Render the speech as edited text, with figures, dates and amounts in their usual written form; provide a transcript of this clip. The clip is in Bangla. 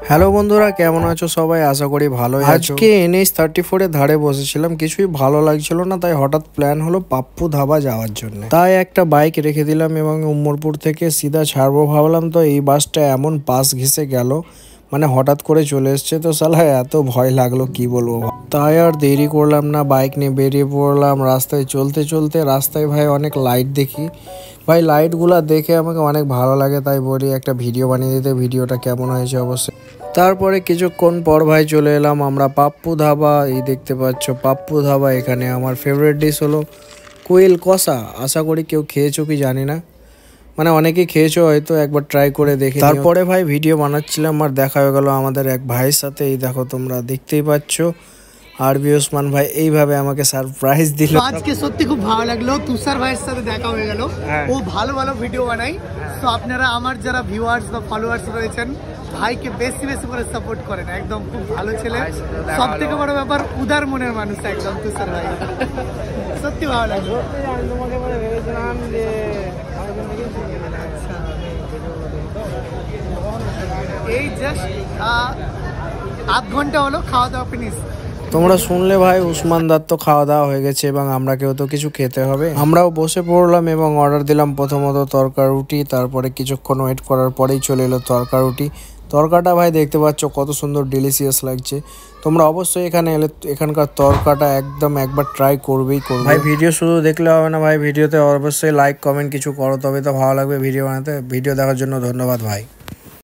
হ্যালো বন্ধুরা, কেমন আছো সবাই? আশা করি ভালোই আছো। আজকে NH-34 এর ধারে বসেছিলাম, কিছুই ভালো লাগছিল না, তাই হঠাৎ প্ল্যান হলো পাপ্পু ধাবা যাওয়ার জন্য। তাই একটা বাইক রেখে দিলাম এবং উমরপুর থেকে সিধা ছাড়বো ভাবলাম। তো এই বাসটা এমন পাশ ঘেঁষে গেল, মানে হঠাৎ করে চলে এসছে, তো শালা এত ভয় লাগলো কি বলবো। তাই আর দেরি করলাম না, বাইক নিয়ে বেরিয়ে পড়লাম। রাস্তায় চলতে চলতে রাস্তায় ভাই অনেক লাইট দেখি, ভাই লাইটগুলা দেখে আমাকে অনেক ভালো লাগে, তাই বলি একটা ভিডিও বানিয়ে দিতে। ভিডিওটা কেমন হয়েছে অবশ্যই। তারপরে কিছুক্ষণ পর ভাই চলে এলাম আমরা পাপ্পু ধাবা। এই দেখতে পাচ্ছ পাপ্পু ধাবা। এখানে আমার ফেভারিট ডিশ হলো কোয়েল কষা। আশা করি কেউ খেয়েছো কি জানি না, মানে অনেকেই খেয়েছো হয়তো, একবার ট্রাই করে দেখে। তারপরে ভাই ভিডিও বানাচ্ছিলাম আর দেখা হয়ে গেল আমাদের এক ভাইয়ের সাথে। এই দেখো তোমরা দেখতেই পাচ্ছ, আরবি ওসমান ভাই এইভাবে আমাকে সারপ্রাইজ দিল। আজকে সত্যি খুব ভালো লাগলো, তুষার ভাইয়ের সাথে দেখা হয়ে গেল। ও ভালো ভালো ভিডিও বানায়। তো আপনারা আমার যারা ভিউয়ার্স বা ফলোয়ার্স রয়েছেন, ভাইকে বেশি বেশি করে সাপোর্ট করেন। একদম খুব ভালো ছেলে, সব থেকে বড় ব্যাপার উদার মনের মানুষ একদম তুষার ভাই। সত্যি ভালো লাগলো। এই জাস্ট আধ ঘন্টা হলো খাওয়া দাওয়া ফিনিশ। তোমরা শুনলে ভাই, উসমান দার তো খাওয়া দাওয়া হয়ে গেছে এবং আমরা কেউ তো কিছু খেতে হবে। আমরাও বসে পড়লাম এবং অর্ডার দিলাম প্রথমত তরকা রুটি। তারপরে কিছুক্ষণ ওয়েট করার পরেই চলে এলো তরকা রুটি। তরকাটা ভাই দেখতে পাচ্ছ কত সুন্দর ডেলিশিয়াস লাগছে। তোমরা অবশ্যই এখানে এলে এখানকার তরকাটা একদম একবার ট্রাই করবেই করবে। ভাই ভিডিও শুধু দেখলে হবে না ভাই, ভিডিওতে অবশ্যই লাইক কমেন্ট কিছু করো, তবে তো ভালো লাগবে ভিডিও বানাতে। ভিডিও দেখার জন্য ধন্যবাদ ভাই।